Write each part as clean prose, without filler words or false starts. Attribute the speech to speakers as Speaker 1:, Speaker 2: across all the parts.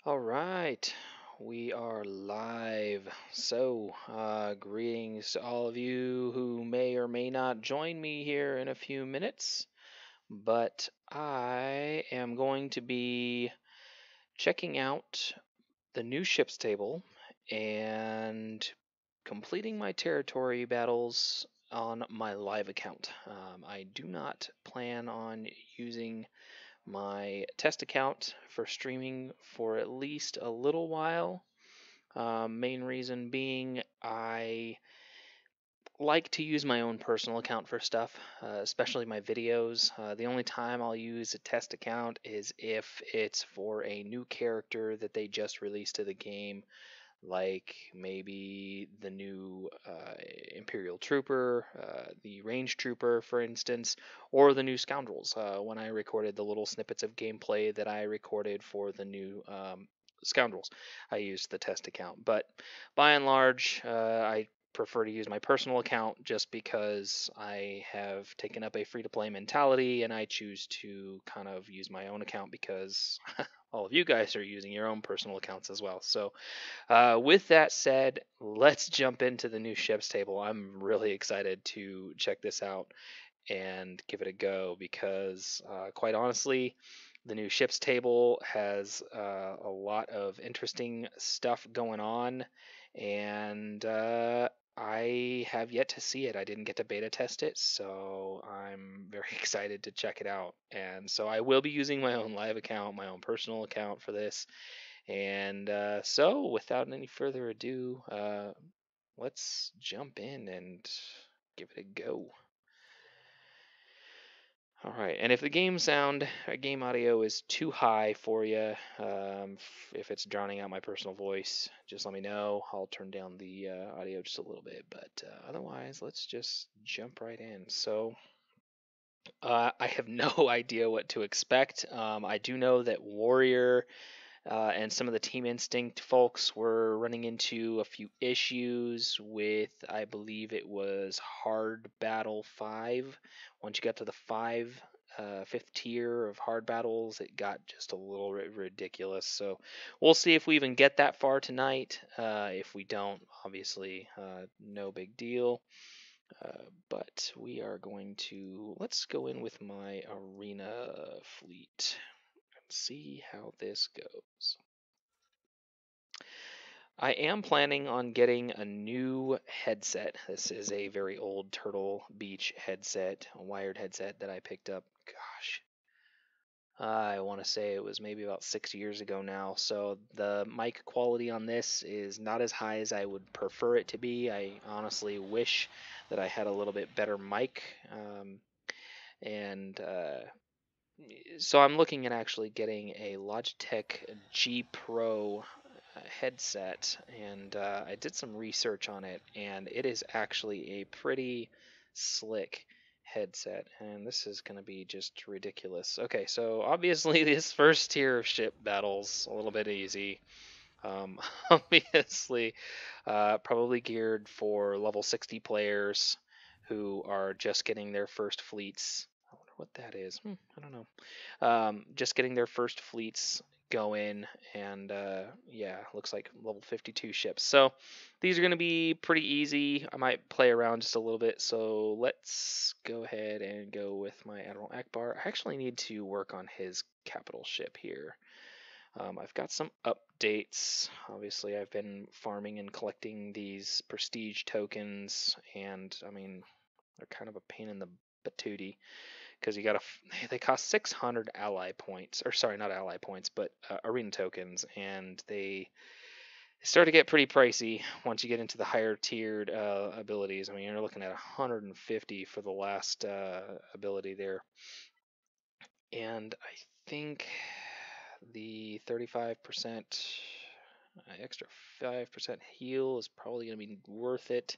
Speaker 1: All right, we are live. Greetings to all of you who may or may not join me here in a few minutes, but I am going to be checking out the new ships table and completing my territory battles on my live account. I do not plan on using my test account for streaming for at least a little while. Main reason being I like to use my own personal account for stuff, especially my videos. The only time I'll use a test account is if it's for a new character that they just released to the game, like maybe the new Imperial Trooper, the Range Trooper, for instance, or the new Scoundrels. When I recorded the little snippets of gameplay that I recorded for the new Scoundrels, I used the test account. But by and large, I prefer to use my personal account just because I have taken up a free-to-play mentality and I choose to kind of use my own account because all of you guys are using your own personal accounts as well. So with that said, let's jump into the new ships table. I'm really excited to check this out and give it a go because, quite honestly, the new ships table has a lot of interesting stuff going on, and I have yet to see it. I didn't get to beta test it, so I'm very excited to check it out. And so I will be using my own live account, my own personal account for this. And so, without any further ado, let's jump in and give it a go. All right, and if the game audio is too high for you, if it's drowning out my personal voice, just let me know. I'll turn down the audio just a little bit, but otherwise, let's just jump right in. So, I have no idea what to expect. I do know that Warrior and some of the Team Instinct folks were running into a few issues with, I believe it was Hard Battle 5. Once you got to the fifth tier of hard battles, it got just a little ridiculous. So we'll see if we even get that far tonight. If we don't, obviously, no big deal. But we are going to, let's go in with my arena fleet and see how this goes. I am planning on getting a new headset. This is a very old Turtle Beach headset, a wired headset that I picked up. Gosh, I want to say it was maybe about 6 years ago now. So the mic quality on this is not as high as I would prefer it to be. I honestly wish that I had a little bit better mic. And so I'm looking at actually getting a Logitech G Pro headset, and I did some research on it, and it is actually a pretty slick headset, and this is going to be just ridiculous. Okay, so obviously this first tier of ship battles a little bit easy. Obviously, probably geared for level 60 players who are just getting their first fleets. I wonder what that is. I don't know. Just getting their first fleets going, and yeah, looks like level 52 ships. So these are going to be pretty easy. I might play around just a little bit. So let's go ahead and go with my Admiral Akbar. I actually need to work on his capital ship here. I've got some updates. Obviously, I've been farming and collecting these prestige tokens, and I mean, they're kind of a pain in the patootie because they cost 600 ally points, or sorry, not ally points, but arena tokens, and they start to get pretty pricey once you get into the higher tiered abilities. I mean, you're looking at 150 for the last ability there, and I think the 35% extra 5% heal is probably going to be worth it.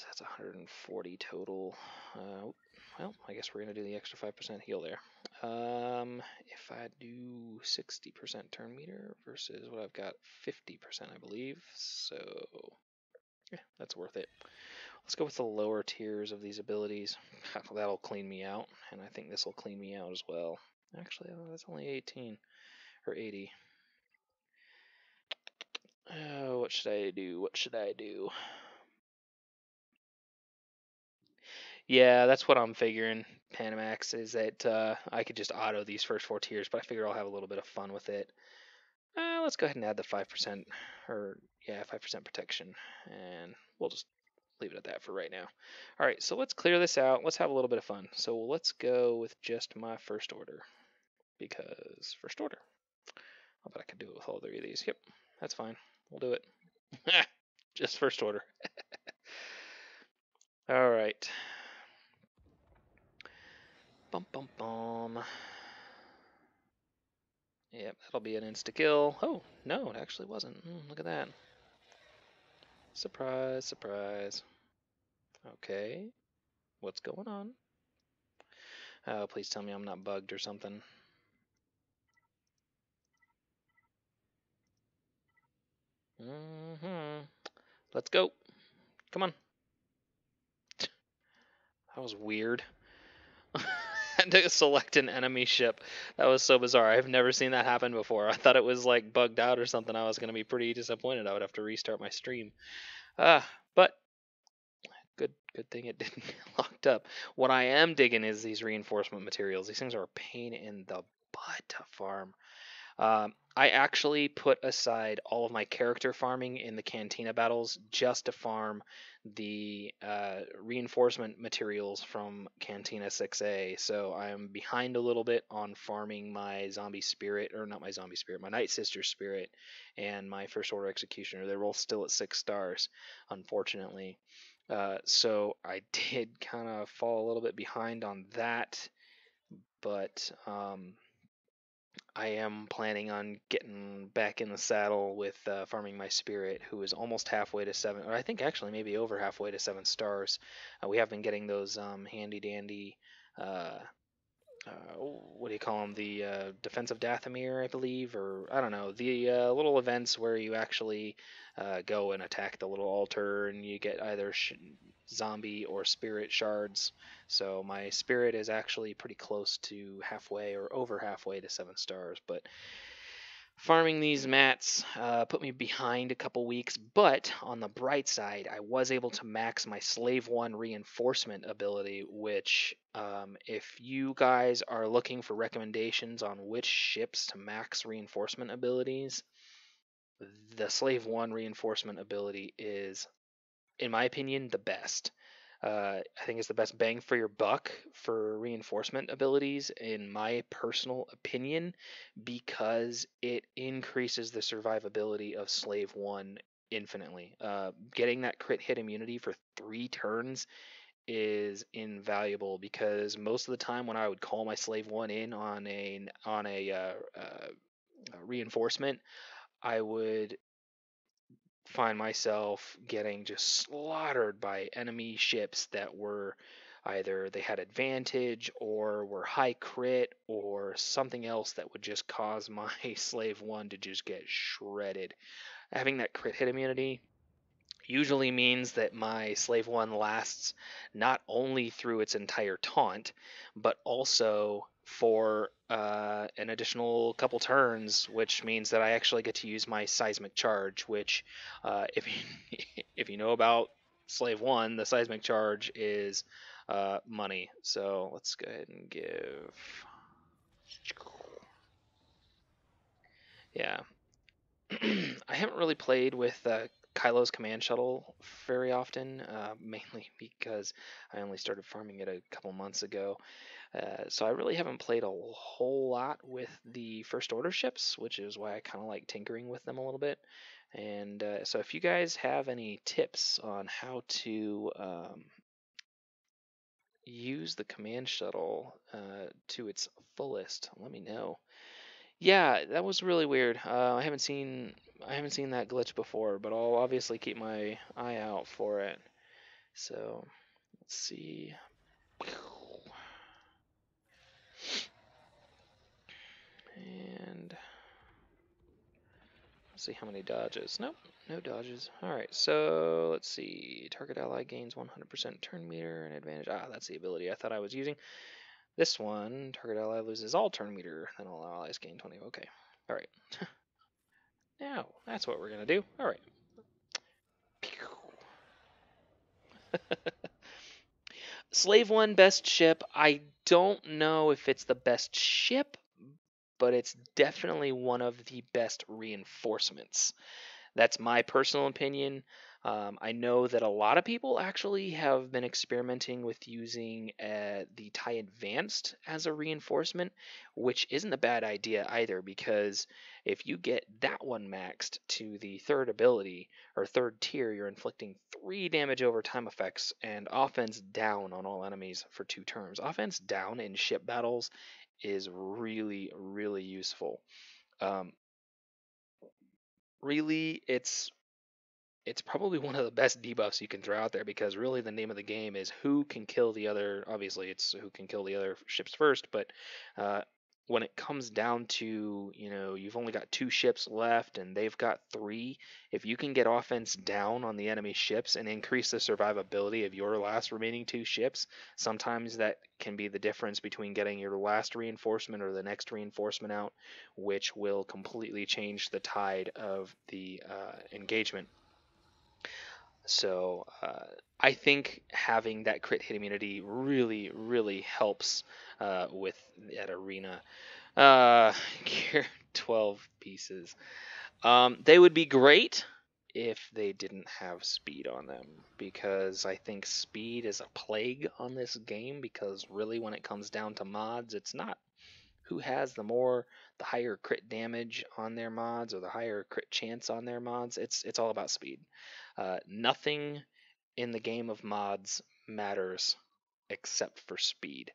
Speaker 1: That's 140 total. Well, I guess we're going to do the extra 5% heal there. If I do 60% turn meter versus what I've got 50%, I believe. So, yeah, that's worth it. Let's go with the lower tiers of these abilities. That'll clean me out, and I think this will clean me out as well. Actually, that's only 18 or 80. Oh, what should I do? What should I do? Yeah, that's what I'm figuring, Panamax, is that I could just auto these first 4 tiers, but I figure I'll have a little bit of fun with it. Let's go ahead and add the 5%, or yeah, 5% protection, and we'll just leave it at that for right now. All right, so let's clear this out. Let's have a little bit of fun. So let's go with just my first order, because first order. I bet I could do it with all 3 of these. Yep, that's fine. We'll do it. Just first order. All right. Bum bum bum. Yep, that'll be an insta-kill. Oh, no, it actually wasn't. Look at that. Surprise, surprise. Okay, what's going on? Oh, please tell me I'm not bugged or something. Let's go. Come on. That was weird. I had to select an enemy ship. That was so bizarre. I've never seen that happen before. I thought it was like bugged out or something. I was going to be pretty disappointed. I would have to restart my stream. But good thing it didn't get locked up. What I am digging is these reinforcement materials. These things are a pain in the butt to farm. I actually put aside all of my character farming in the Cantina battles just to farm the reinforcement materials from Cantina 6A. So I'm behind a little bit on farming my zombie spirit, or not my zombie spirit, my Night Sister spirit, and my First Order Executioner. They're both still at 6 stars, unfortunately. So I did kind of fall a little bit behind on that, but I am planning on getting back in the saddle with farming my spirit, who is almost halfway to 7, or I think actually maybe over halfway to 7 stars. We have been getting those handy dandy, uh, what do you call them? The defensive Dathomir, I believe, or I don't know, the little events where you actually go and attack the little altar, and you get either zombie or spirit shards. So my spirit is actually pretty close to halfway or over halfway to 7 stars, but farming these mats put me behind a couple weeks, but on the bright side, I was able to max my Slave 1 reinforcement ability, which, if you guys are looking for recommendations on which ships to max reinforcement abilities, the Slave 1 reinforcement ability is, in my opinion, the best. I think it's the best bang for your buck for reinforcement abilities, in my personal opinion, because it increases the survivability of Slave 1 infinitely. Getting that crit hit immunity for 3 turns is invaluable, because most of the time when I would call my Slave 1 in on a reinforcement, I would find myself getting just slaughtered by enemy ships that were either they had advantage or were high crit or something else that would just cause my Slave 1 to just get shredded. Having that crit hit immunity usually means that my Slave 1 lasts not only through its entire taunt, but also for an additional couple turns, which means that I actually get to use my Seismic Charge, which, if you, if you know about Slave 1, the Seismic Charge is money. So let's go ahead and give... Yeah. I haven't really played with Kylo's command shuttle very often, mainly because I only started farming it a couple months ago. So I really haven't played a whole lot with the First Order ships, which is why I kind of like tinkering with them a little bit. And so if you guys have any tips on how to use the command shuttle to its fullest, let me know. Yeah, that was really weird. I haven't seen that glitch before, but I'll obviously keep my eye out for it. So let's see. And let's see how many dodges. Nope, no dodges. Alright, so let's see. Target ally gains 100% turn meter and advantage. That's the ability I thought I was using. This one, target ally loses all turn meter, then all allies gain 20. Okay. Alright. Now, that's what we're going to do. All right. Slave 1, best ship. I don't know if it's the best ship, but it's definitely one of the best reinforcements. That's my personal opinion. I know that a lot of people actually have been experimenting with using the TIE Advanced as a reinforcement, which isn't a bad idea either, because if you get that one maxed to the third ability or third tier, you're inflicting 3 damage over time effects and offense down on all enemies for 2 turns. Offense down in ship battles is really, really useful. Um, really, it's probably one of the best debuffs you can throw out there, because really the name of the game is who can kill the other. Obviously, it's who can kill the other ships first, but uh, when it comes down to, you've only got 2 ships left and they've got 3, if you can get offense down on the enemy ships and increase the survivability of your last remaining 2 ships, sometimes that can be the difference between getting your last reinforcement or the next reinforcement out, which will completely change the tide of the engagement. So I think having that crit hit immunity really, really helps with that arena. Gear 12 pieces. They would be great if they didn't have speed on them, because I think speed is a plague on this game, because really when it comes down to mods, it's not who has the higher crit damage on their mods or the higher crit chance on their mods. It's all about speed. Nothing in the game of mods matters except for speed.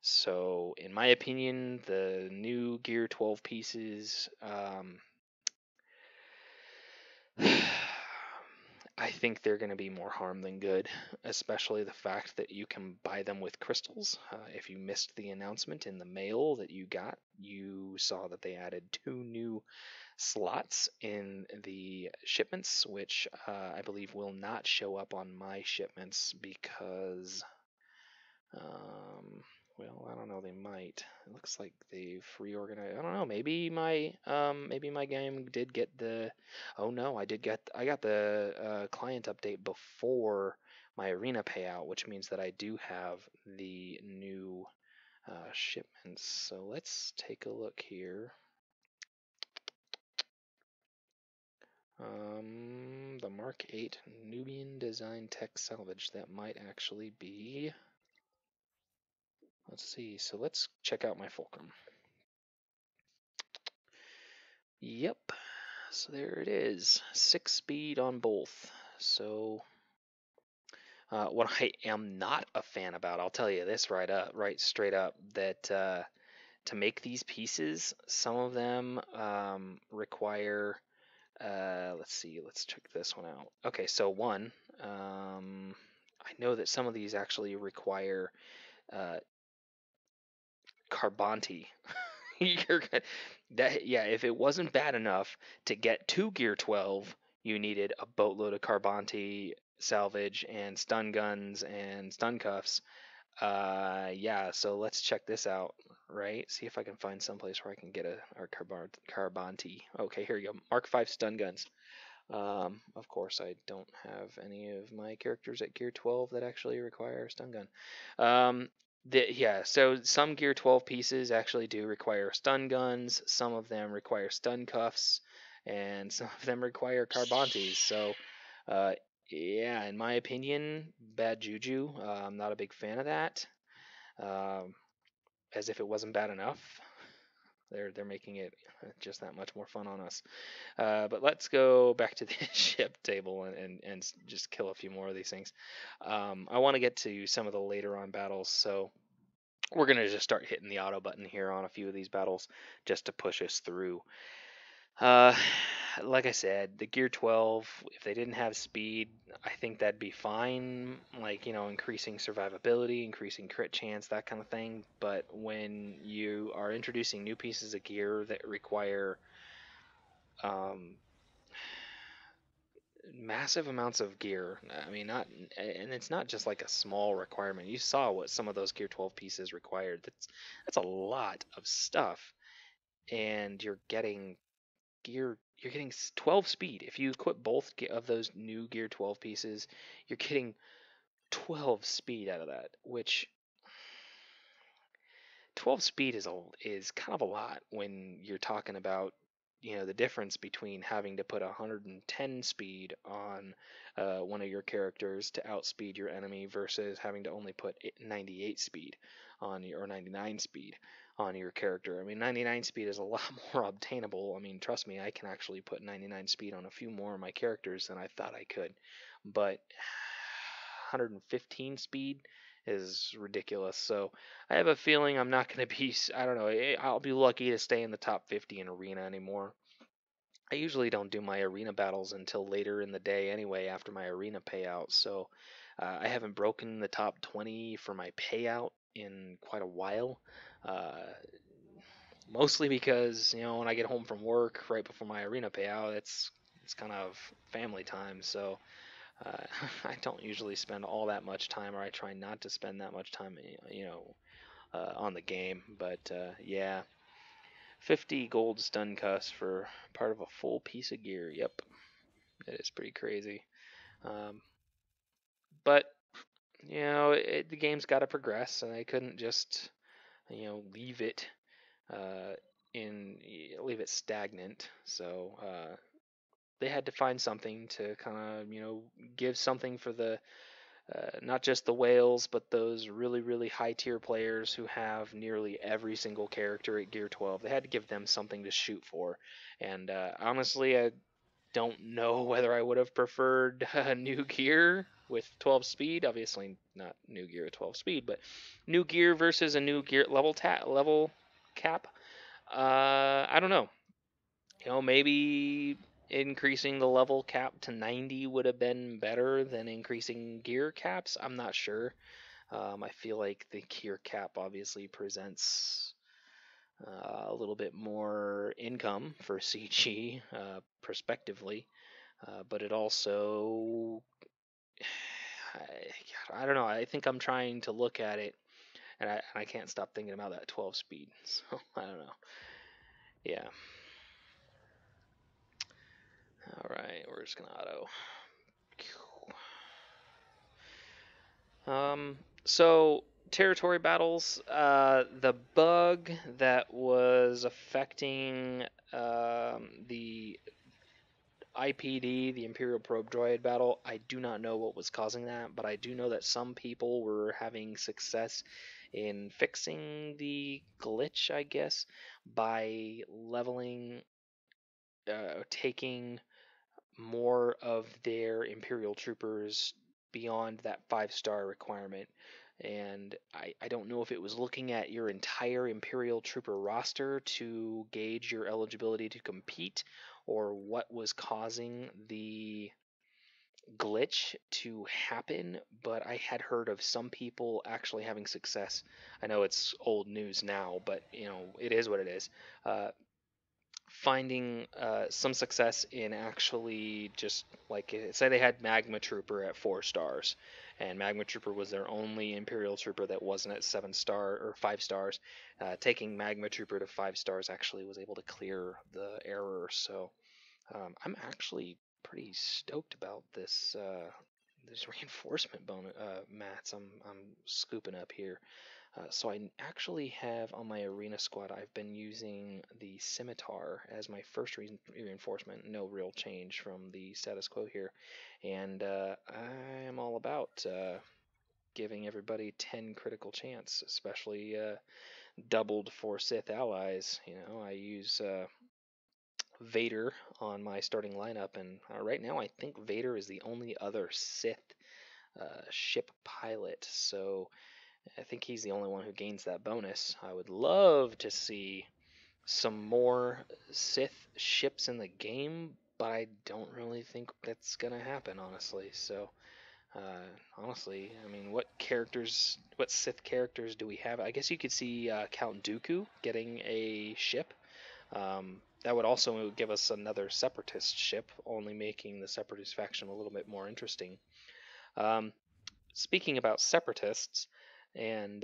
Speaker 1: So, in my opinion, the new Gear 12 pieces, I think they're going to be more harm than good, especially the fact that you can buy them with crystals. If you missed the announcement in the mail that you got, you saw that they added 2 new slots in the shipments, which I believe will not show up on my shipments because, well, I don't know. They might. It looks like they've reorganized. I don't know. Maybe my game did get the. Oh no, I got the client update before my arena payout, which means that I do have the new shipments. So let's take a look here. The Mark 8 Nubian Design Tech Salvage. That might actually be. Let's see. So let's check out my Fulcrum. Yep. So there it is. 6 speed on both. So what I am not a fan about, I'll tell you this right straight up, that to make these pieces, some of them require. Let's see. Let's check this one out. Okay, so one. I know that some of these actually require Carbonti. If it wasn't bad enough to get 2 Gear 12, you needed a boatload of Carbonti salvage and stun guns and stun cuffs. So let's check this out, right? See if I can find someplace where I can get our Carbonti. Okay, here you go. Mark 5 stun guns. Of course, I don't have any of my characters at Gear 12 that actually require a stun gun. So some Gear 12 pieces actually do require stun guns. Some of them require stun cuffs, and some of them require Carbontes. So, in my opinion, bad juju. I'm not a big fan of that. As if it wasn't bad enough, they're making it just that much more fun on us. But let's go back to the ship table and just kill a few more of these things. I want to get to some of the later on battles, so we're going to just start hitting the auto button here on a few of these battles just to push us through. Like I said, the Gear 12, if they didn't have speed, I think that'd be fine. Like, increasing survivability, increasing crit chance, that kind of thing. But when you are introducing new pieces of gear that require massive amounts of gear, I mean, and it's not just like a small requirement. You saw what some of those Gear 12 pieces required. That's a lot of stuff, and you're getting Gear you're getting 12 speed. If you equip both of those new Gear 12 pieces, you're getting 12 speed out of that, which 12 speed is kind of a lot when you're talking about, the difference between having to put 110 speed on one of your characters to outspeed your enemy versus having to only put 98 speed on your, or 99 speed on your character. I mean, 99 speed is a lot more obtainable. I mean, trust me, I can actually put 99 speed on a few more of my characters than I thought I could, but 115 speed is ridiculous. So I have a feeling I'm not going to be, I don't know, I'll be lucky to stay in the top 50 in arena anymore. I usually don't do my arena battles until later in the day anyway, after my arena payout. So I haven't broken the top 20 for my payout in quite a while. Mostly because, when I get home from work right before my arena payout, it's kind of family time. So I don't usually spend all that much time, or I try not to spend that much time, on the game. But yeah, 50 gold stun cuss for part of a full piece of gear. Yep, it is pretty crazy. Um, but the game's got to progress, and I couldn't just leave it uh, leave it stagnant. So they had to find something to kind of give something for the not just the whales, but those really, really high tier players who have nearly every single character at Gear 12. They had to give them something to shoot for. And honestly, I don't know whether I would have preferred new gear with 12 speed. Obviously, not new gear at 12 speed, but new gear versus a new gear level cap. I don't know. Maybe increasing the level cap to 90 would have been better than increasing gear caps. I'm not sure. I feel like the gear cap obviously presents a little bit more income for CG, prospectively, but it also, I don't know. I think I'm trying to look at it, and I can't stop thinking about that 12 speed. So I don't know. Yeah. All right, we're just gonna auto. So territory battles, the bug that was affecting the IPD, the Imperial Probe Droid battle, I do not know what was causing that, but I do know that some people were having success in fixing the glitch, I guess, by leveling, taking more of their Imperial troopers beyond that 5-star requirement. And I don't know if it was looking at your entire Imperial trooper roster to gauge your eligibility to compete, or what was causing the glitch to happen, but I had heard of some people actually having success. I know it's old news now, but it is what it is. Finding some success in actually just like, say they had Magma Trooper at 4 stars, and Magma Trooper was their only Imperial Trooper that wasn't at 7-star or 5 stars. Taking Magma Trooper to 5 stars actually was able to clear the error. So I'm actually pretty stoked about this reinforcement bonus mats I'm scooping up here. So I actually have on my arena squad, I've been using the Scimitar as my first reinforcement. No real change from the status quo here. And I am all about giving everybody 10 critical chance, especially doubled for Sith allies. I use Vader on my starting lineup, and right now I think Vader is the only other Sith ship pilot. So I think he's the only one who gains that bonus. I would love to see some more Sith ships in the game, but I don't really think that's gonna happen, honestly. So, honestly, I mean, what Sith characters do we have? I guess you could see Count Dooku getting a ship. That would also give us another Separatist ship, only making the Separatist faction a little bit more interesting. Speaking about Separatists, and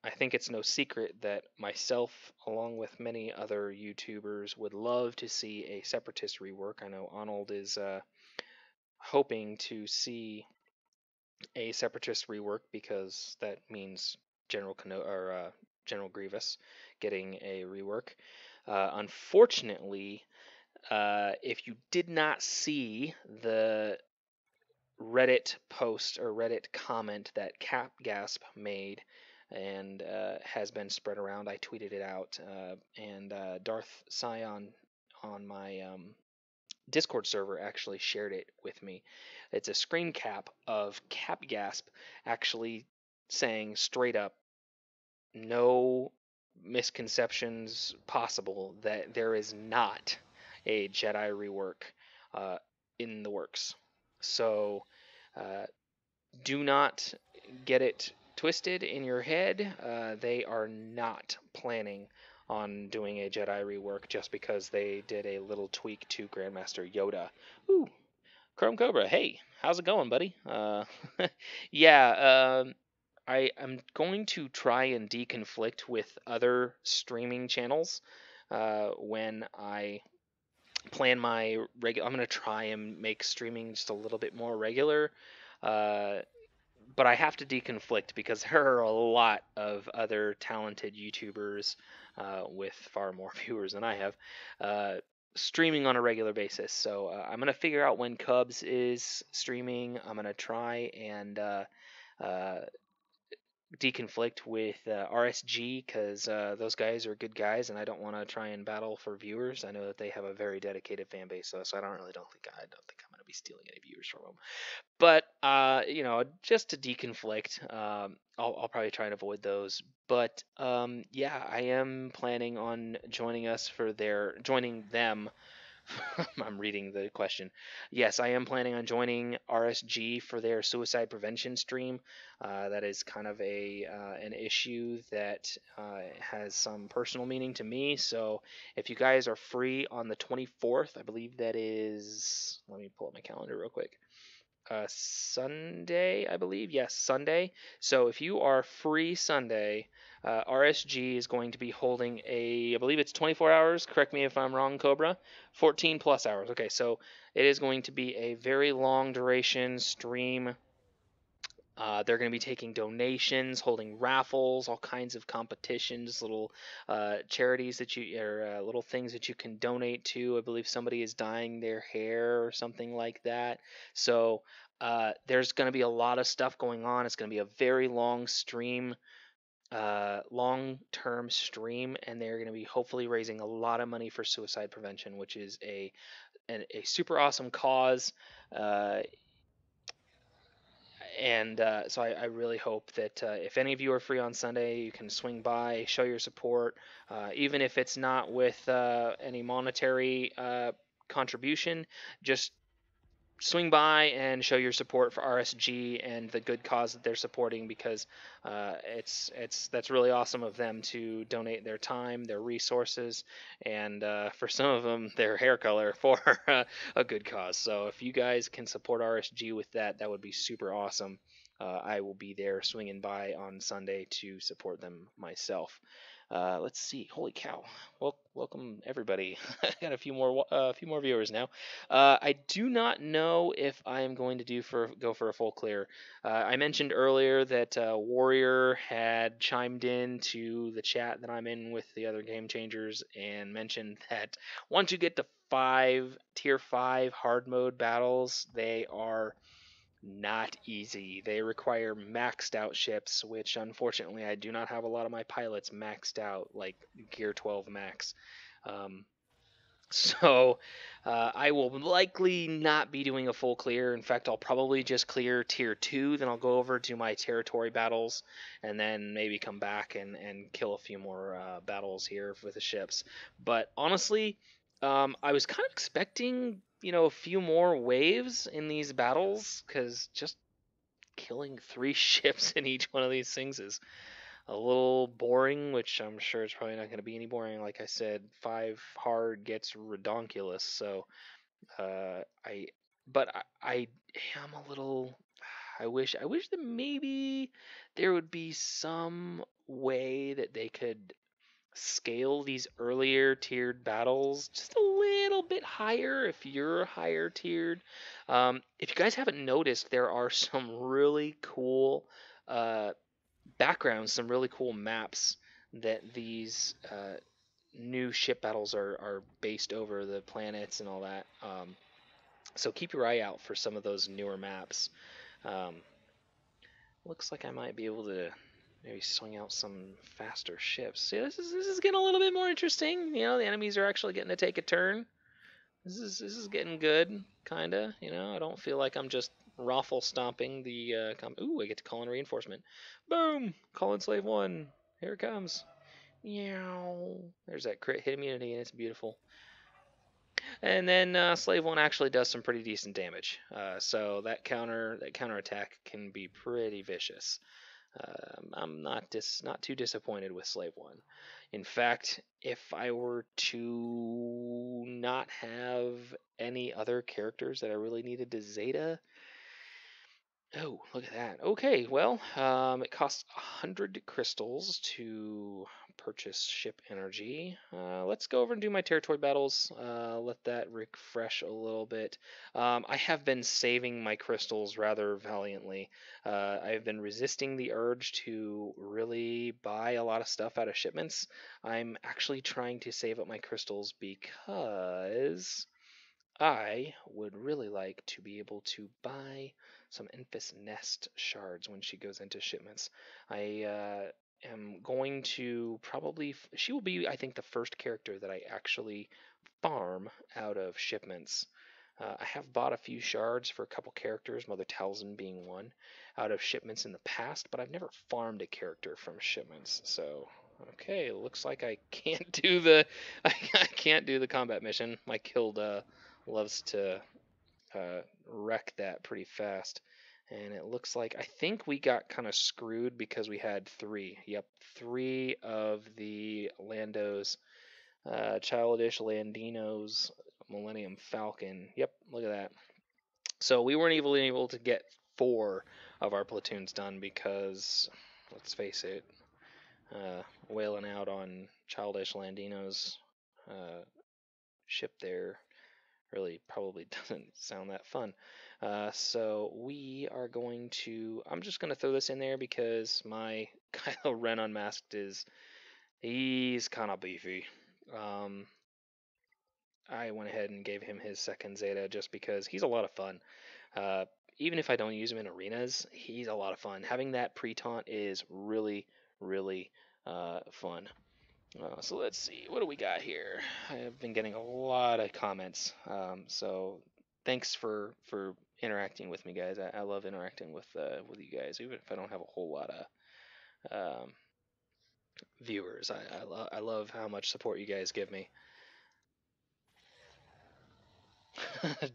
Speaker 1: I think it's no secret that myself, along with many other YouTubers, would love to see a Separatist rework. I know Arnold is hoping to see a Separatist rework because that means General Grievous getting a rework. Unfortunately, if you did not see the Reddit post or Reddit comment that Capgasp made and has been spread around, I tweeted it out, and Darth Scion on my Discord server actually shared it with me. It's a screen cap of Capgasp actually saying straight up, no misconceptions possible, that there is not a Jedi rework uh, in the works. So uh, do not get it twisted in your head. They are not planning on doing a Jedi rework just because they did a little tweak to Grandmaster Yoda. Ooh, Chrome Cobra, hey, how's it going, buddy? Yeah, I'm going to try and deconflict with other streaming channels when I plan my regular. I'm going to try and make streaming just a little bit more regular. Uh, but I have to deconflict because there are a lot of other talented YouTubers with far more viewers than I have streaming on a regular basis. So I'm gonna figure out when Cubs is streaming. I'm gonna try and uh, deconflict with RSG because those guys are good guys, and I don't want to try and battle for viewers. I know that they have a very dedicated fan base, so I don't think I'm gonna be stealing any viewers from them. But just to deconflict, I'll probably try and avoid those. But yeah, I am planning on joining them. I'm reading the question. Yes, I am planning on joining RSG for their suicide prevention stream. That is kind of an issue that has some personal meaning to me. So if you guys are free on the 24th, I believe that is. Let me pull up my calendar real quick. Sunday, I believe. Yes, Sunday. So if you are free Sunday, RSG is going to be holding I believe it's 24 hours. Correct me if I'm wrong, Cobra. 14 plus hours. Okay, so it is going to be a very long duration stream. They're going to be taking donations, holding raffles, all kinds of competitions, little charities little things that you can donate to. I believe somebody is dyeing their hair or something like that. So there's going to be a lot of stuff going on. It's going to be a very long stream, long-term stream, and they're going to be hopefully raising a lot of money for suicide prevention, which is a super awesome cause. Uh, and so I really hope that if any of you are free on Sunday, you can swing by, show your support, even if it's not with any monetary contribution. Just swing by and show your support for RSG and the good cause that they're supporting, because that's really awesome of them to donate their time, their resources, and for some of them their hair color for a good cause. So if you guys can support RSG with that, that would be super awesome. I will be there swinging by on Sunday to support them myself. Let's see. Holy cow! Welcome everybody. I got a few more viewers now. I do not know if I am going to go for a full clear. I mentioned earlier that Warrior had chimed in to the chat that I'm in with the other game changers and mentioned that once you get to tier 5 hard mode battles, they are not easy. They require maxed out ships, which unfortunately I do not have a lot of my pilots maxed out, like Gear 12 max. Um, so I will likely not be doing a full clear. In fact, I'll probably just clear tier 2, then I'll go over to my territory battles, and then maybe come back and kill a few more battles here with the ships. But honestly, I was kind of expecting, a few more waves in these battles, because just killing 3 ships in each one of these things is a little boring, which I'm sure it's probably not going to be any boring. Like I said, 5 hard gets redonkulous. So I am a little. I wish that maybe there would be some way that they could scale these earlier tiered battles just a little bit higher if you're higher tiered. If you guys haven't noticed, there are some really cool uh, backgrounds, some really cool maps that these new ship battles are based over the planets and all that. So keep your eye out for some of those newer maps. Um, Looks like I might be able to maybe swing out some faster ships. See, this is getting a little bit more interesting. You know, the enemies are actually getting to take a turn. This is getting good, kinda. You know, I don't feel like I'm just raffle stomping the. Ooh, I get to call in reinforcement. Boom! Call in Slave One. Here it comes. Meow. There's that crit hit immunity, and it's beautiful. And then Slave One actually does some pretty decent damage. So that counter attack can be pretty vicious. I'm not too disappointed with Slave One. In fact, if I were to not have any other characters that I really needed to Zeta, oh, look at that. Okay, well, it costs 100 crystals to purchase ship energy. Let's go over and do my territory battles. Let that refresh a little bit. I have been saving my crystals rather valiantly. I've been resisting the urge to really buy a lot of stuff out of shipments. I'm actually trying to save up my crystals because I would really like to be able to buy some Enfys Nest shards when she goes into shipments. I am going to probably. She will be, I think, the first character that I actually farm out of shipments. I have bought a few shards for a couple characters, Mother Talzin being one, out of shipments in the past, but I've never farmed a character from shipments. So, okay, looks like I can't do the I can't do the combat mission. My guild loves to wreck that pretty fast. And it looks like I think we got kind of screwed because we had three. Yep, three of the Landos, Childish Landinos, Millennium Falcon. Yep, look at that. So we weren't even able to get four of our platoons done because, let's face it, wailing out on Childish Landino's ship there really probably doesn't sound that fun. So we are going to. I'm just going to throw this in there because my Kylo Ren Unmasked he's kind of beefy. I went ahead and gave him his second Zeta just because he's a lot of fun. Uh, Even if I don't use him in arenas, he's a lot of fun. Having that pre-taunt is really, really fun. So let's see, what do we got here? I've been getting a lot of comments, so thanks for interacting with me, guys. I love interacting with you guys, even if I don't have a whole lot of viewers. I love how much support you guys give me.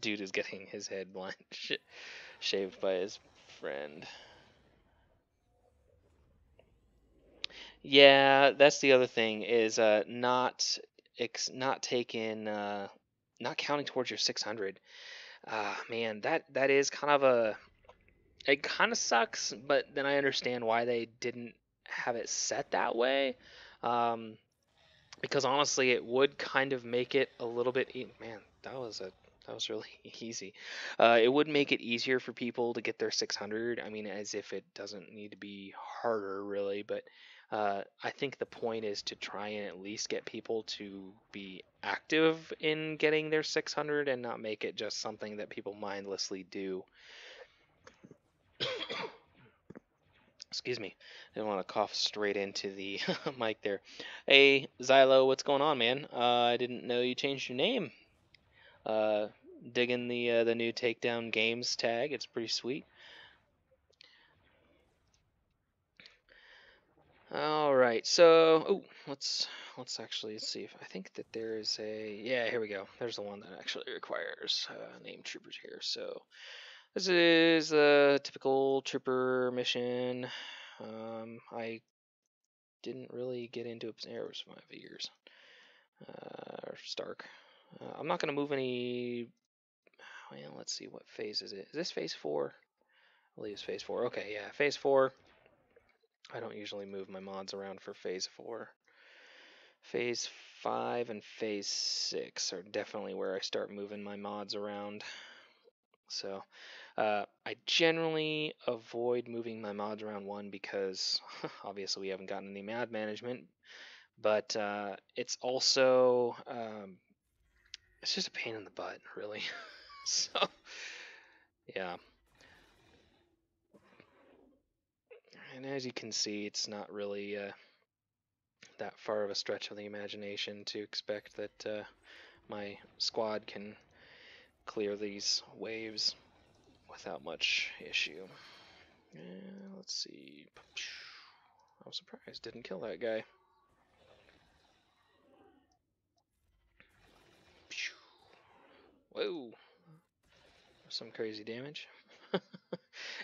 Speaker 1: Dude is getting his head blind shaved by his friend. Yeah, that's the other thing is not taking not counting towards your 600. Man, that is kind of it kind of sucks, but then I understand why they didn't have it set that way. Um, because honestly, it would kind of make it a little bit. Man, that was really easy. It would make it easier for people to get their 600. I mean, as if it doesn't need to be harder, really. But I think the point is to try and at least get people to be active in getting their 600 and not make it just something that people mindlessly do. Excuse me. I didn't want to cough straight into the mic there. Hey, Xylo, what's going on, man? I didn't know you changed your name. Uh, Digging the new Takedown Games tag. It's pretty sweet. All right. So, let's see if I think that there is a here we go. There's the one that actually requires name troopers here. So this is a typical trooper mission. I didn't really get into Arrows for my years. Stark. I'm not gonna move any. Well, let's see, what phase is it? Is this phase 4? believe it's phase 4. Okay, yeah, phase 4. I don't usually move my mods around for phase 4. Phase 5 and phase 6 are definitely where I start moving my mods around. So I generally avoid moving my mods around 1 because obviously we haven't gotten any mod management, but it's also it's just a pain in the butt, really. So yeah, and as you can see, it's not really that far of a stretch of the imagination to expect that my squad can clear these waves without much issue. Let's see. I'm surprised didn't kill that guy. Whoa. Some crazy damage.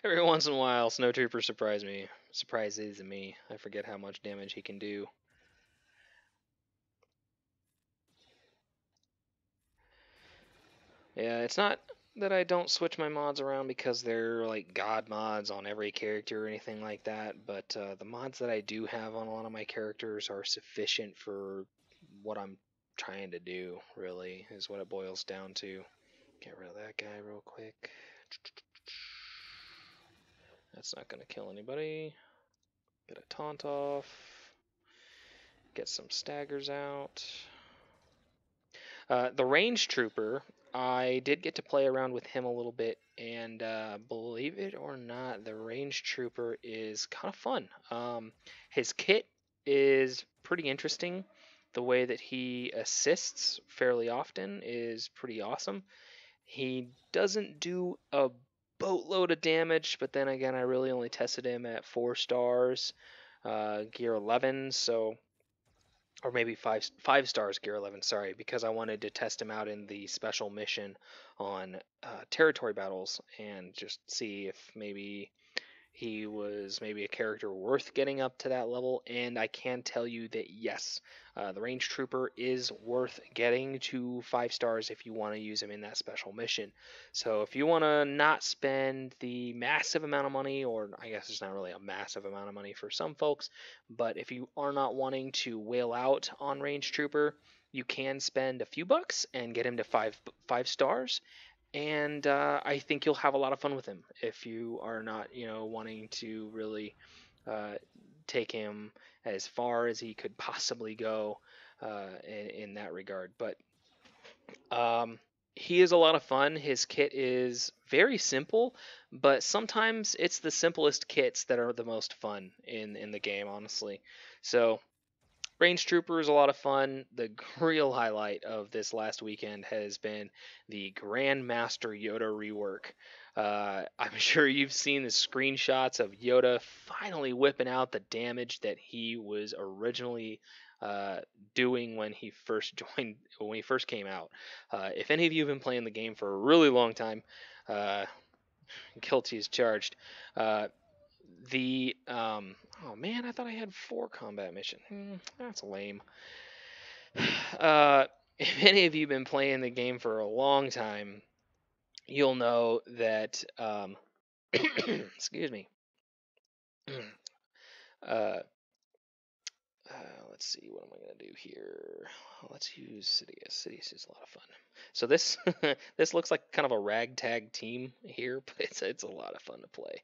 Speaker 1: Every once in a while, Snow Trooper surprises me. I forget how much damage he can do. Yeah, it's not that I don't switch my mods around because they're like god mods on every character or anything like that, but the mods that I do have on a lot of my characters are sufficient for what I'm trying to do, really, is what it boils down to. Get rid of that guy real quick. That's not going to kill anybody. Get a taunt off. Get some staggers out. The range trooper, I did get to play around with him a little bit, and believe it or not, the range trooper is kind of fun. His kit is pretty interesting. The way that he assists fairly often is pretty awesome. He doesn't do a boatload of damage, but then again, I really only tested him at 4 stars, gear 11, so, or maybe five stars gear 11, sorry, because I wanted to test him out in the special mission on territory battles and just see if maybe he was maybe a character worth getting up to that level, and I can tell you that yes, the range trooper is worth getting to 5 stars if you want to use him in that special mission. So if you want to not spend the massive amount of money, or I guess it's not really a massive amount of money for some folks, but if you are not wanting to whale out on range trooper, you can spend a few bucks and get him to five stars, and I think you'll have a lot of fun with him if you are not, wanting to really take him as far as he could possibly go in that regard. But he is a lot of fun. His kit is very simple, but sometimes it's the simplest kits that are the most fun in the game, honestly. So Range Trooper is a lot of fun. The real highlight of this last weekend has been the Grandmaster Yoda rework. I'm sure you've seen the screenshots of Yoda finally whipping out the damage that he was originally doing when he first came out. If any of you have been playing the game for a really long time, guilty as charged. Oh man, I thought I had 4 combat missions. That's lame. If any of you have been playing the game for a long time, you'll know that excuse me. uh, let's see, what am I gonna do here? Let's use Sidious. Sidious is a lot of fun. So this this looks like kind of a ragtag team here, but it's a lot of fun to play.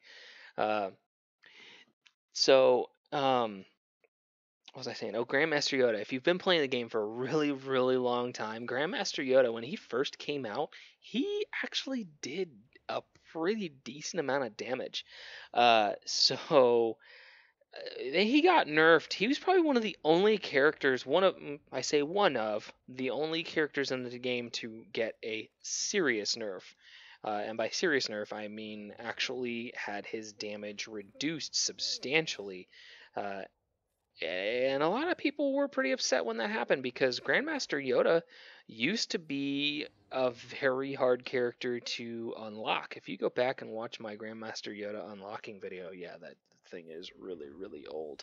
Speaker 1: What was I saying? Oh, Grandmaster Yoda. If you've been playing the game for a really, really long time, Grandmaster Yoda, when he first came out, he actually did a pretty decent amount of damage. He got nerfed. He was probably one of the only characters, one of the only characters in the game to get a serious nerf. And by serious nerf, I mean actually had his damage reduced substantially. And a lot of people were pretty upset when that happened because Grandmaster Yoda used to be a very hard character to unlock. If you go back and watch my Grandmaster Yoda unlocking video, yeah, that thing is really, really old.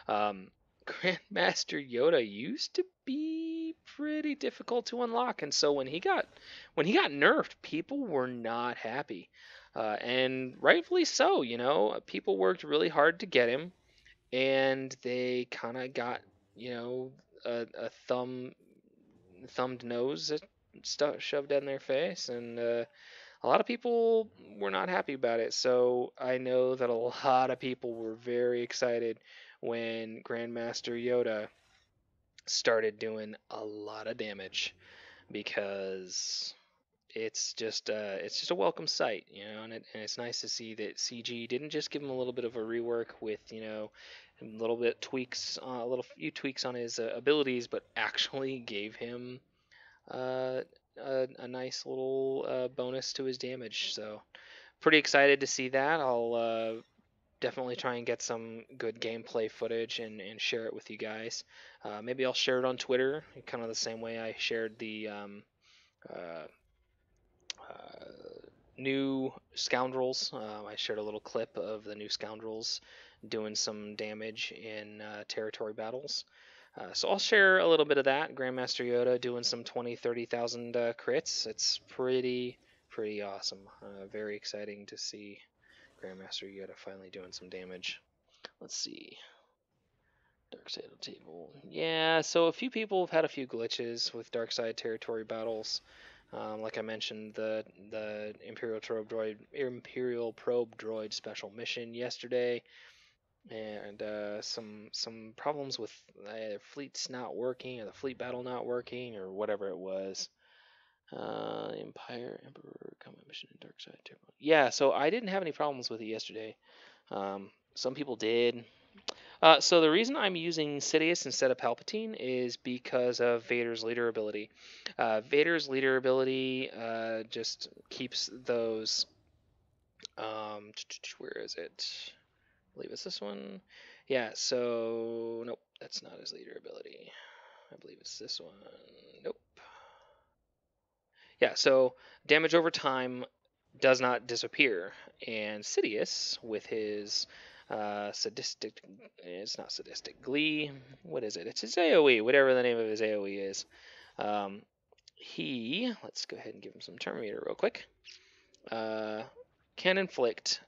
Speaker 1: Grandmaster Yoda used to be pretty difficult to unlock, and so when he got nerfed, people were not happy. and rightfully so. People worked really hard to get him, and they kind of got a thumbed nose stuff shoved in their face, and a lot of people were not happy about it. So I know that a lot of people were very excited when Grandmaster Yoda started doing a lot of damage, because it's just a welcome sight, and it's nice to see that CG didn't just give him a little bit of a rework with a little bit tweaks, a little few tweaks on his abilities, but actually gave him uh, a nice little bonus to his damage. So pretty excited to see that. I'll definitely try and get some good gameplay footage and share it with you guys. Maybe I'll share it on Twitter, kind of the same way I shared the uh, uh, new Scoundrels. I shared a little clip of the new Scoundrels doing some damage in territory battles. So I'll share a little bit of that. Grandmaster Yoda doing some 20, 30,000 crits. It's pretty awesome. Very exciting to see Grandmaster Yoda finally doing some damage. Let's see. Dark Side of the Table. Yeah, so a few people have had a few glitches with Dark Side territory battles. Like I mentioned, the Imperial Probe Droid special mission yesterday, and some problems with fleets not working, or the fleet battle not working, or whatever it was. Emperor combat mission in Dark Side territory. Yeah, so I didn't have any problems with it yesterday. Some people did. So the reason I'm using Sidious instead of Palpatine is because of Vader's leader ability. Vader's leader ability just keeps those. Where is it? I believe it's this one. Yeah. So nope, that's not his leader ability. I believe it's this one. Nope. Yeah. So damage over time does not disappear, and Sidious with his sadistic, it's not sadistic, glee, what is it, it's his AoE, whatever the name of his AoE is. Let's go ahead and give him some Terminator real quick, can inflict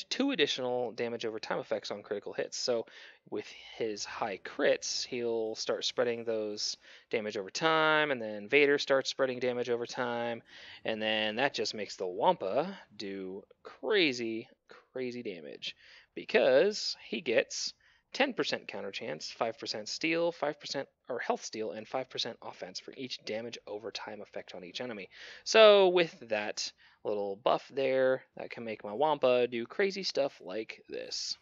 Speaker 1: two additional damage over time effects on critical hits. So with his high crits, he'll start spreading those damage over time, and then Vader starts spreading damage over time, and then that just makes the Wampa do crazy, crazy damage, because he gets 10% counter chance, 5% steal, 5% or health steal, and 5% offense for each damage over time effect on each enemy. So with that little buff there, that can make my Wampa do crazy stuff like this.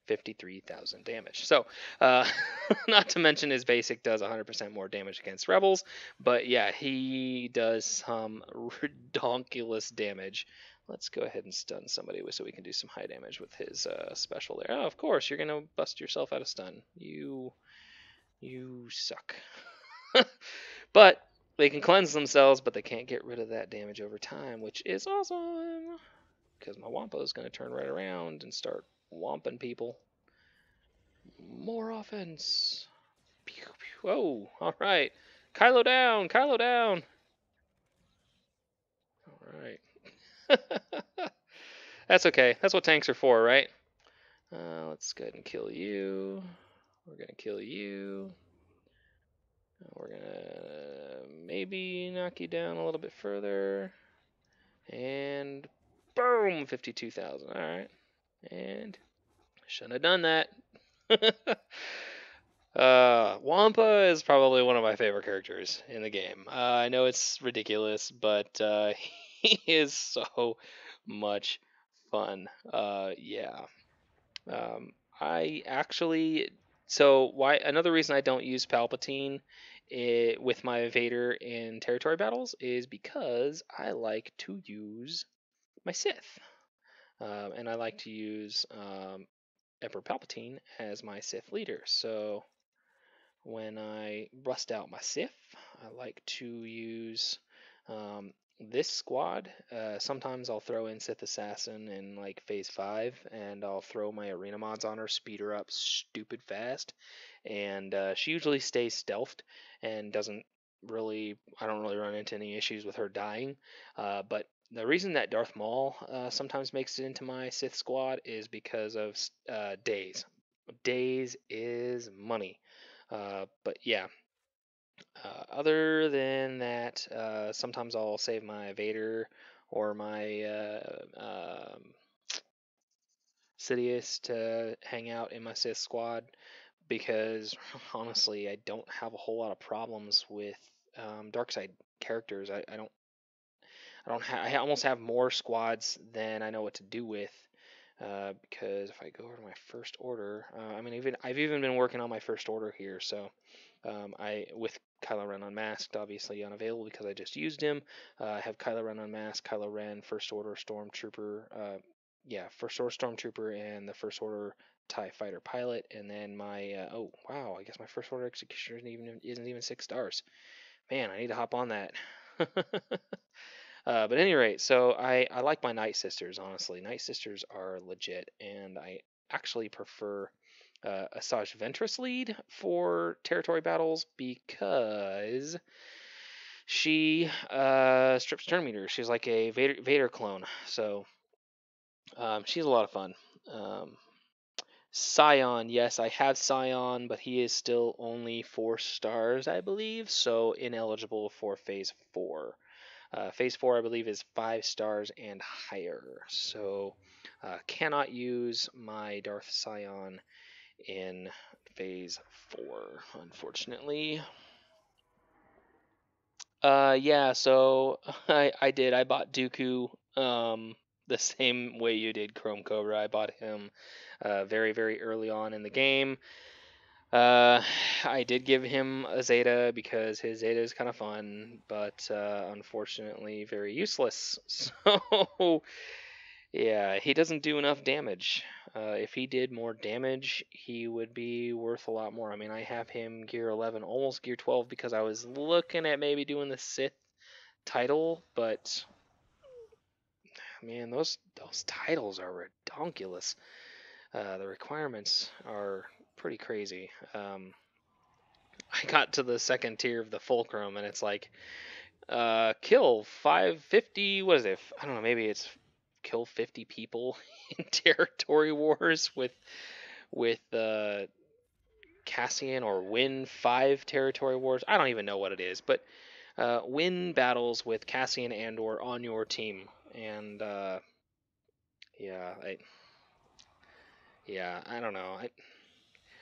Speaker 1: 53,000 damage. So, not to mention his basic does 100% more damage against rebels, but yeah, he does some redonkulous damage. Let's go ahead and stun somebody so we can do some high damage with his special there. Oh, of course, you're gonna bust yourself out of stun. You suck. But they can cleanse themselves, but they can't get rid of that damage over time, which is awesome, because my Wampa is going to turn right around and start womping people. More offense. Pew, pew. Oh, all right. Kylo down, Kylo down. All right. That's okay. That's what tanks are for, right? Let's go ahead and kill you. We're going to kill you. We're going to maybe knock you down a little bit further. And boom, 52,000. All right. And shouldn't have done that. Wampa is probably one of my favorite characters in the game. I know it's ridiculous, but he is so much fun. Yeah. I actually, so why another reason I don't use Palpatine with my Vader in territory battles is because I like to use my Sith, and I like to use Emperor Palpatine as my Sith leader. So when I bust out my Sith, I like to use this squad. Sometimes I'll throw in Sith Assassin in like Phase 5, and I'll throw my arena mods on her, speed her up stupid fast, and she usually stays stealthed and I don't really run into any issues with her dying, but the reason that Darth Maul sometimes makes it into my Sith squad is because of days. Days is money. But yeah, other than that, sometimes I'll save my Vader or my Sidious to hang out in my Sith squad because honestly, I don't have a whole lot of problems with dark side characters. I almost have more squads than I know what to do with. Because if I go over to my first order, I mean, I've even been working on my first order here. So, I with Kylo Ren unmasked, obviously unavailable because I just used him. I have Kylo Ren unmasked, Kylo Ren first order stormtrooper. Yeah, first order stormtrooper and the first order TIE fighter pilot, and then my oh wow, I guess my first order executioner isn't even 6 stars. Man, I need to hop on that. But at any rate, so I like my Night Sisters, honestly. Night Sisters are legit, and I actually prefer Asajj Ventress lead for territory battles because she strips turn meter. She's like a Vader clone, so she's a lot of fun. Scion, yes, I have Scion, but he is still only 4 stars, I believe, so ineligible for Phase 4. Phase 4, I believe, is 5 stars and higher. So, cannot use my Darth Scion in Phase 4, unfortunately. Yeah, so I did. I bought Dooku the same way you did Chrome Cobra. I bought him very, very early on in the game. I did give him a Zeta because his Zeta is kind of fun, but unfortunately very useless. So yeah, he doesn't do enough damage. If he did more damage, he would be worth a lot more. I mean, I have him gear 11, almost gear 12, because I was looking at maybe doing the Sith title, but man, those titles are redonkulous. The requirements are pretty crazy. I got to the second tier of the fulcrum, and it's like, kill 550. What is it? I don't know. Maybe it's kill 50 people in territory wars with Cassian, or win 5 territory wars. I don't even know what it is, but win battles with Cassian and/or on your team. And yeah, I don't know.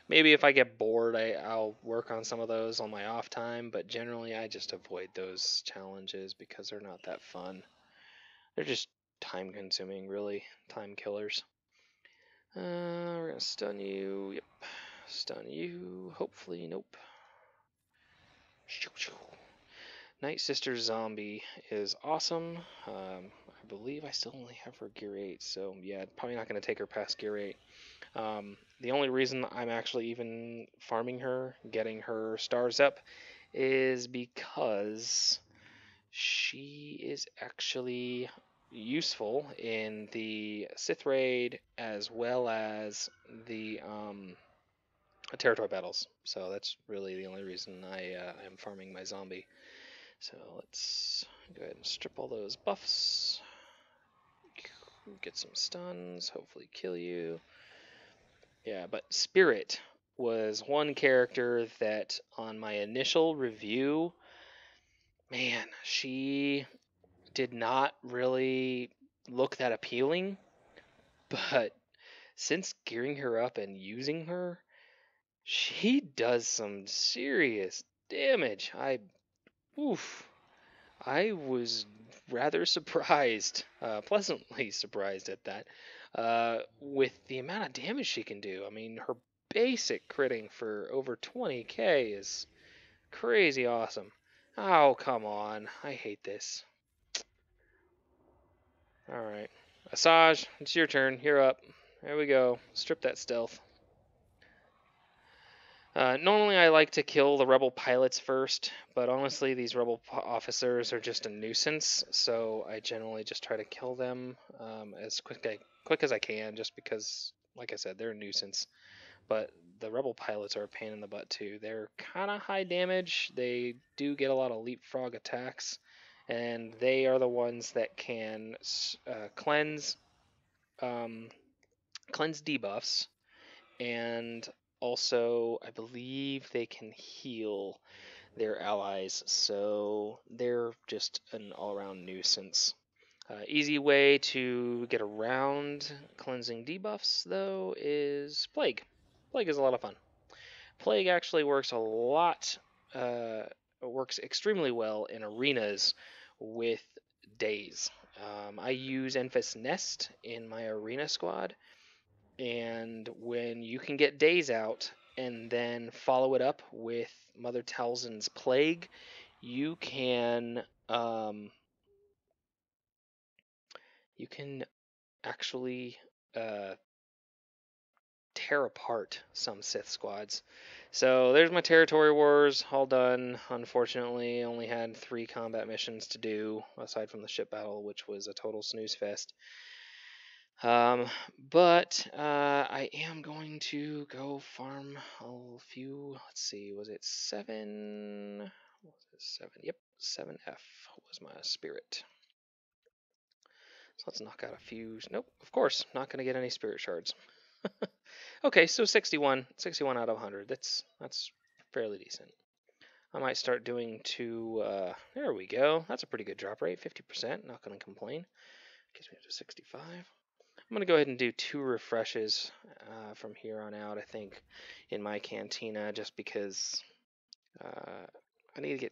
Speaker 1: Maybe if I get bored, I'll work on some of those on my off time, but generally I just avoid those challenges because they're not that fun. They're just time consuming, really. Time killers. We're gonna stun you. Yep. Stun you. Hopefully, nope. Night Sister Zombie is awesome. I believe I still only have her gear 8, so yeah, probably not going to take her past gear 8. The only reason I'm actually even farming her, getting her stars up, is because she is actually useful in the Sith Raid as well as the territory battles. So that's really the only reason I am farming my zombie. So let's go ahead and strip all those buffs. Get some stuns, hopefully kill you. Yeah, but Spirit was one character that on my initial review, man, she did not really look that appealing, but since gearing her up and using her, she does some serious damage. Oof, I was rather surprised, pleasantly surprised at that, with the amount of damage she can do. I mean, her basic critting for over 20k is crazy awesome. Oh, come on. I hate this. Alright. Asajj, it's your turn. You're up. There we go. Strip that stealth. Normally I like to kill the rebel pilots first, but honestly these rebel officers are just a nuisance, so I generally just try to kill them as quick as I can, just because, like I said, they're a nuisance. But the rebel pilots are a pain in the butt too. They're kind of high damage. They do get a lot of leapfrog attacks, and they are the ones that can cleanse cleanse debuffs, and also I believe they can heal their allies, so they're just an all-around nuisance. Easy way to get around cleansing debuffs, though, is Plague. Plague is a lot of fun. Plague actually works a lot, works extremely well in arenas with days. I use Enfys Nest in my arena squad, and when you can get days out and then follow it up with Mother Talzin's Plague, you can actually tear apart some Sith squads. So there's my territory wars all done. Unfortunately, only had 3 combat missions to do aside from the ship battle, which was a total snooze fest. But I am going to go farm a few. Let's see, was it 7? Was it 7? Yep, 7F was my spirit. So let's knock out a few. Nope, of course, not going to get any spirit shards. Okay, so 61 out of 100. That's fairly decent. I might start doing 2. There we go. That's a pretty good drop rate, 50%. Not going to complain. Gets me up to 65. I'm going to go ahead and do 2 refreshes from here on out, I think, in my cantina, just because I need to get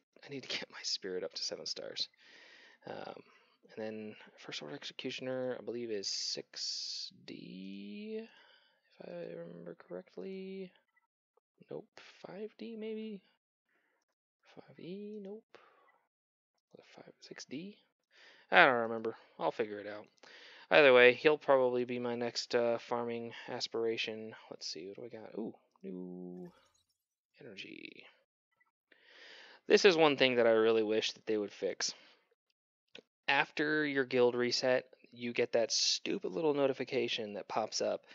Speaker 1: my spirit up to 7 stars. And then First Order Executioner, I believe, is 6D, if I remember correctly. Nope, 5D maybe? 5E, nope. 6D? I don't remember. I'll figure it out. Either way, he'll probably be my next farming aspiration. Let's see, what do I got? Ooh, new energy. This is one thing that I really wish that they would fix. After your guild reset, you get that stupid little notification that pops up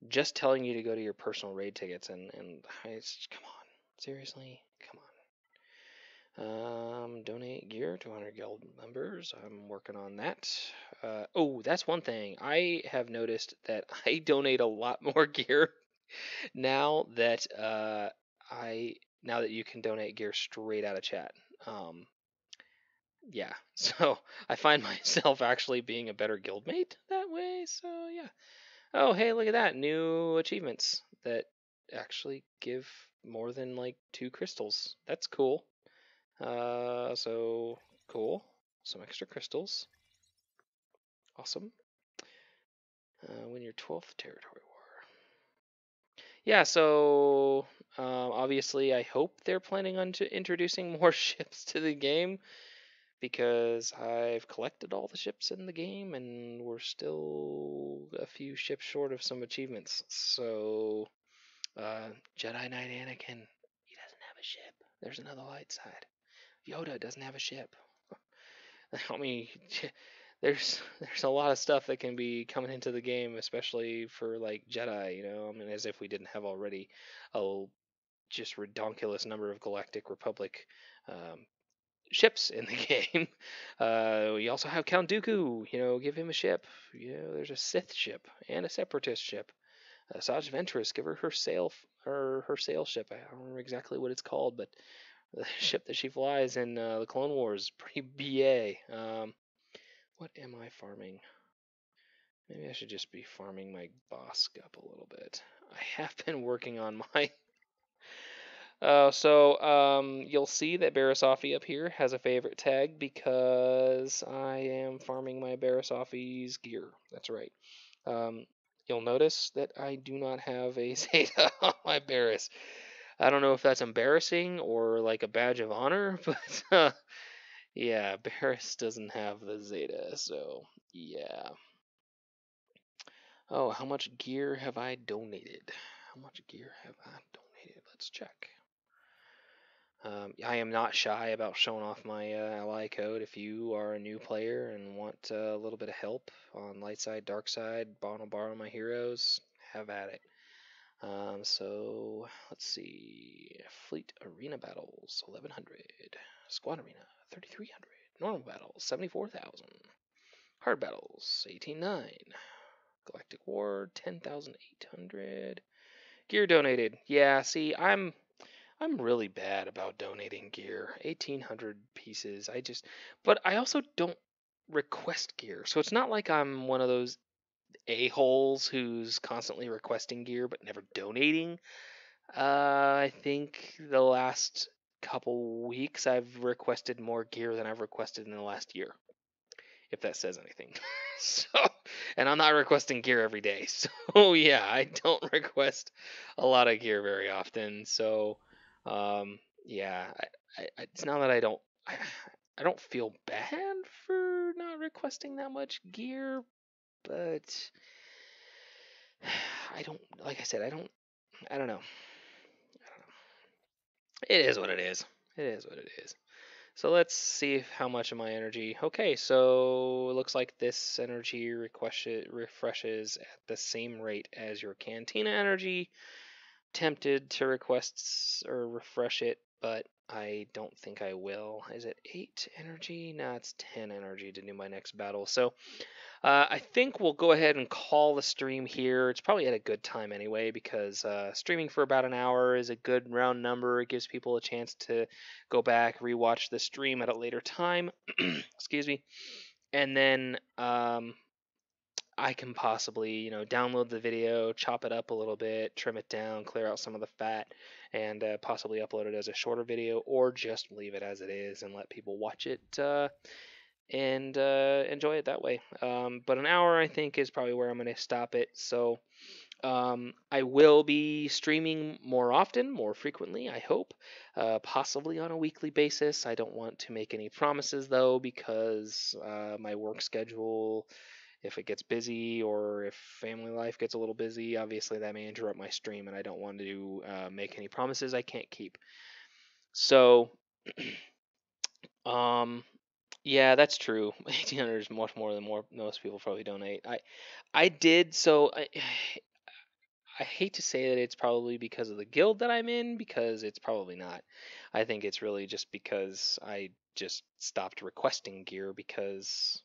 Speaker 1: just telling you to go to your personal raid tickets, and come on, seriously, come on. Donate gear to 100 guild members. I'm working on that. Oh, that's one thing. I have noticed that I donate a lot more gear now that now that you can donate gear straight out of chat. Yeah, so I find myself actually being a better guildmate that way. So yeah. Oh, hey, look at that. New achievements that actually give more than like 2 crystals. That's cool. So cool. Some extra crystals. Awesome. Win your 12th territory war. Yeah, so obviously I hope they're planning on introducing more ships to the game, because I've collected all the ships in the game and we're still a few ships short of some achievements. So Jedi Knight Anakin, he doesn't have a ship. There's another light side. Yoda doesn't have a ship. I mean, there's a lot of stuff that can be coming into the game, especially for like Jedi. You know, I mean, as if we didn't have already a just redonkulous number of Galactic Republic ships in the game. We also have Count Dooku. You know, give him a ship. You know, there's a Sith ship and a Separatist ship. Saj Ventress, give her her sail ship. I don't remember exactly what it's called, but the ship that she flies in the Clone Wars is pretty BA. What am I farming? Maybe I should just be farming my boss up a little bit. I have been working on my. You'll see that Barasafi up here has a favorite tag because I am farming my Barasafi's gear. That's right. You'll notice that I do not have a Zeta on my Barris. I don't know if that's embarrassing or like a badge of honor, but yeah, Barris doesn't have the Zeta, so yeah. Oh, how much gear have I donated? How much gear have I donated? Let's check. I am not shy about showing off my ally code. If you are a new player and want a little bit of help on light side, dark side, want to borrow my heroes, have at it. So let's see. Fleet Arena Battles 1100. Squad Arena 3300. Normal battles, 74,000. Hard battles, 18,900. Galactic War, 10,800. Gear donated. Yeah, see, I'm really bad about donating gear. 1,800 pieces. But I also don't request gear. So it's not like I'm one of those a-holes who's constantly requesting gear but never donating. I think the last couple weeks I've requested more gear than I've requested in the last year, if that says anything. So, and I'm not requesting gear every day. So yeah, I don't request a lot of gear very often. So, yeah, it's not that I don't feel bad for not requesting that much gear, but I don't, like I said, I don't know. It is what it is. It is what it is. So let's see how much of my energy. Okay, so it looks like this energy refreshes at the same rate as your Cantina energy. Tempted to request or refresh it, but I don't think I will. Is it 8 energy? No, it's 10 energy to do my next battle. So I think we'll go ahead and call the stream here. It's probably at a good time anyway, because streaming for about an hour is a good round number. It gives people a chance to go back, rewatch the stream at a later time. Excuse me. And then I can possibly, download the video, chop it up a little bit, trim it down, clear out some of the fat, and possibly upload it as a shorter video, or just leave it as it is and let people watch it and enjoy it that way. But an hour, I think, is probably where I'm going to stop it. So I will be streaming more often, more frequently, I hope, possibly on a weekly basis. I don't want to make any promises, though, because my work schedule, if it gets busy or if family life gets a little busy, obviously that may interrupt my stream, and I don't want to make any promises I can't keep. So, yeah, that's true. 1,800 is much more than most people probably donate. I did so. I hate to say that it's probably because of the guild that I'm in, because it's probably not. I think it's really just because I just stopped requesting gear because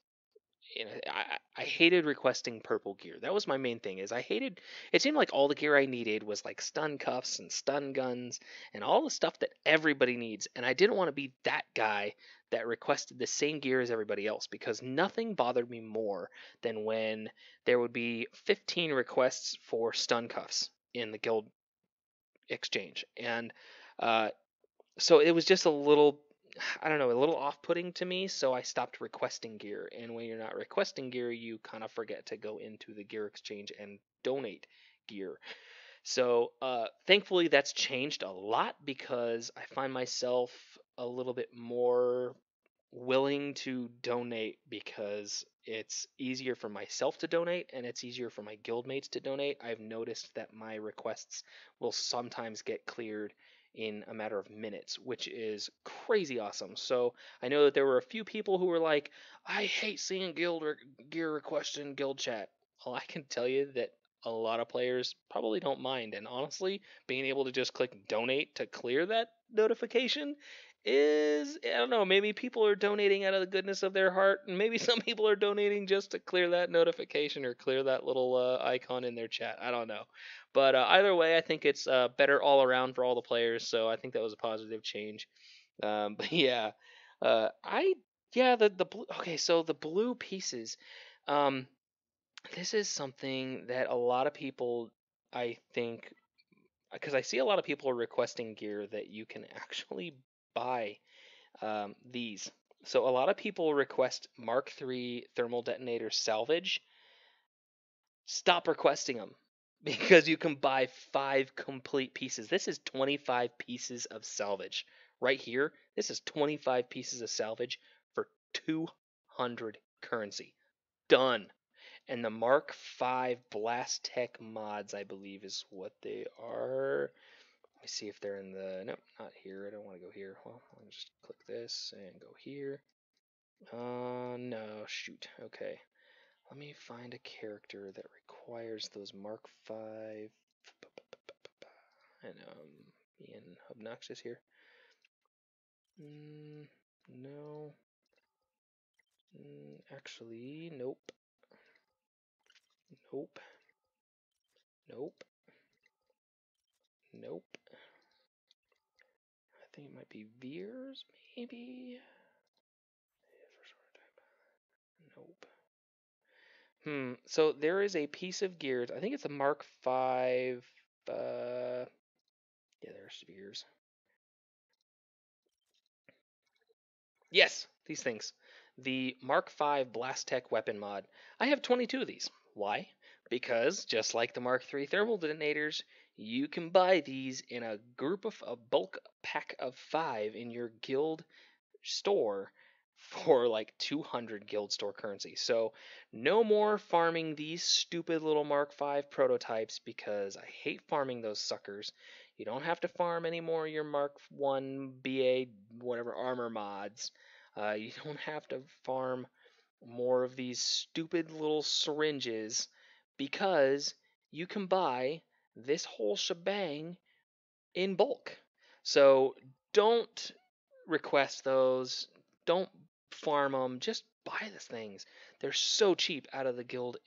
Speaker 1: I hated requesting purple gear. That was my main thing. Is I hated. It seemed like all the gear I needed was like stun cuffs and stun guns and all the stuff that everybody needs, and I didn't want to be that guy that requested the same gear as everybody else, because nothing bothered me more than when there would be 15 requests for stun cuffs in the guild exchange, and uh, so it was just a little, I don't know, a little off-putting to me, so I stopped requesting gear. And when you're not requesting gear, you kind of forget to go into the gear exchange and donate gear. So thankfully that's changed a lot, because I find myself a little bit more willing to donate, because it's easier for myself to donate and it's easier for my guildmates to donate. I've noticed that my requests will sometimes get cleared in a matter of minutes, which is crazy awesome. So I know that there were a few people who were like, I hate seeing gear requests in guild chat. Well, I can tell you that a lot of players probably don't mind, and honestly, being able to just click donate to clear that notification is, I don't know, maybe people are donating out of the goodness of their heart, and maybe some people are donating just to clear that notification or clear that little icon in their chat. I don't know. But either way, I think it's better all around for all the players, so I think that was a positive change. But yeah, I, yeah, the blue, okay, so the blue pieces, um, this is something that a lot of people, I think, because I see a lot of people requesting gear that you can actually buy these. So a lot of people request Mark III thermal detonator salvage. Stop requesting them, because you can buy 5 complete pieces. This is 25 pieces of salvage right here. This is 25 pieces of salvage for 200 currency. Done. And the Mark V Blast Tech mods, I believe, is what they are. Let me see if they're in the, nope, not here. I don't want to go here. Well, I'll just click this and go here. No, shoot. Okay. Let me find a character that requires those Mark V. And being obnoxious here. No. Actually, nope. Nope. Nope. Nope. I think it might be Veers, maybe? Nope. So there is a piece of gears. I think it's a Mark V. Yeah, there's Veers. Yes, these things. The Mark V Blast Tech weapon mod. I have 22 of these. Why? Because just like the Mark III thermal detonators, you can buy these in a bulk pack of 5 in your guild store for like 200 guild store currency. So no more farming these stupid little Mark V prototypes because I hate farming those suckers. You don't have to farm any more your Mark 1 BA whatever armor mods. You don't have to farm more of these stupid little syringes because you can buy this whole shebang in bulk. So don't request those. Don't farm them. Just buy the things. They're so cheap out of the guild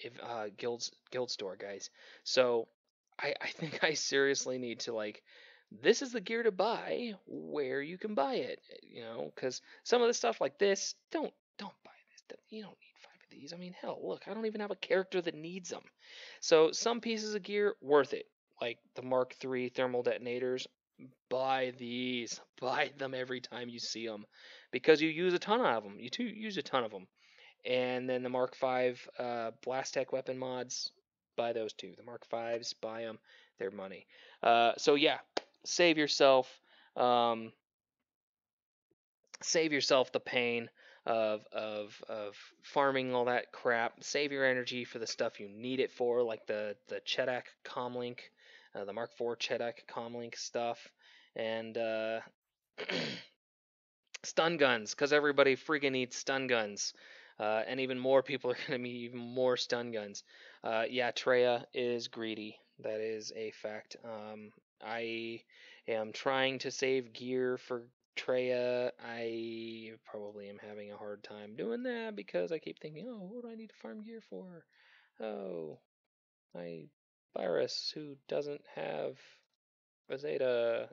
Speaker 1: store, guys. So I think I seriously need to like. This is the gear to buy where you can buy it. Because some of the stuff like this, don't buy this. You don't need 5 of these. I mean, hell, look, I don't even have a character that needs them. So some pieces of gear worth it, like the Mark III thermal detonators. Buy these. Buy them every time you see them, because you use a ton of them. You use a ton of them. And then the Mark V Blast Tech weapon mods, buy those too. The Mark Vs, buy them. They're money. So yeah, save yourself. Um, Save yourself the pain of farming all that crap. Save your energy for the stuff you need it for, like the Chedak Comlink, the Mark IV Chedak Comlink stuff, and stun guns, because everybody freaking needs stun guns. And even more people are going to need even more stun guns. Yeah, Treya is greedy. That is a fact. I am trying to save gear for Treya. I probably am having a hard time doing that because I keep thinking, oh, what do I need to farm gear for? Oh, my virus who doesn't have a Zeta.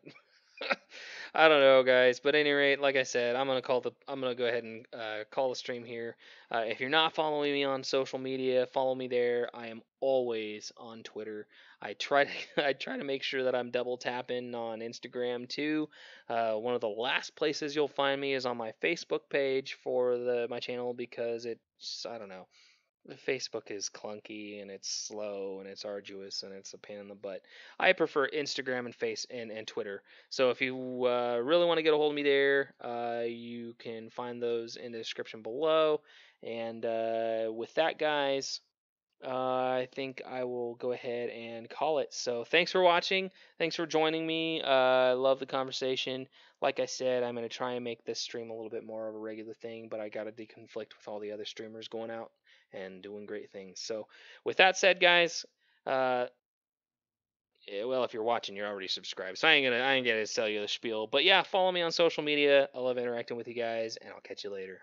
Speaker 1: I don't know, guys. But at any rate, like I said, I'm gonna go ahead and call the stream here. If you're not following me on social media, follow me there. I am always on Twitter. I try to I try to make sure that I'm double tapping on Instagram too. One of the last places you'll find me is on my Facebook page for my channel, because I don't know. Facebook is clunky and it's slow and it's arduous and it's a pain in the butt. I prefer Instagram and Twitter. So if you really want to get a hold of me there, you can find those in the description below. And with that, guys, I think I will go ahead and call it. So thanks for watching. Thanks for joining me. I love the conversation. Like I said, I'm going to try and make this stream a little bit more of a regular thing, but I got to deconflict with all the other streamers going out and doing great things. So with that said, guys, well, if you're watching, you're already subscribed. So I ain't gonna tell you the spiel. But yeah, follow me on social media. I love interacting with you guys, and I'll catch you later.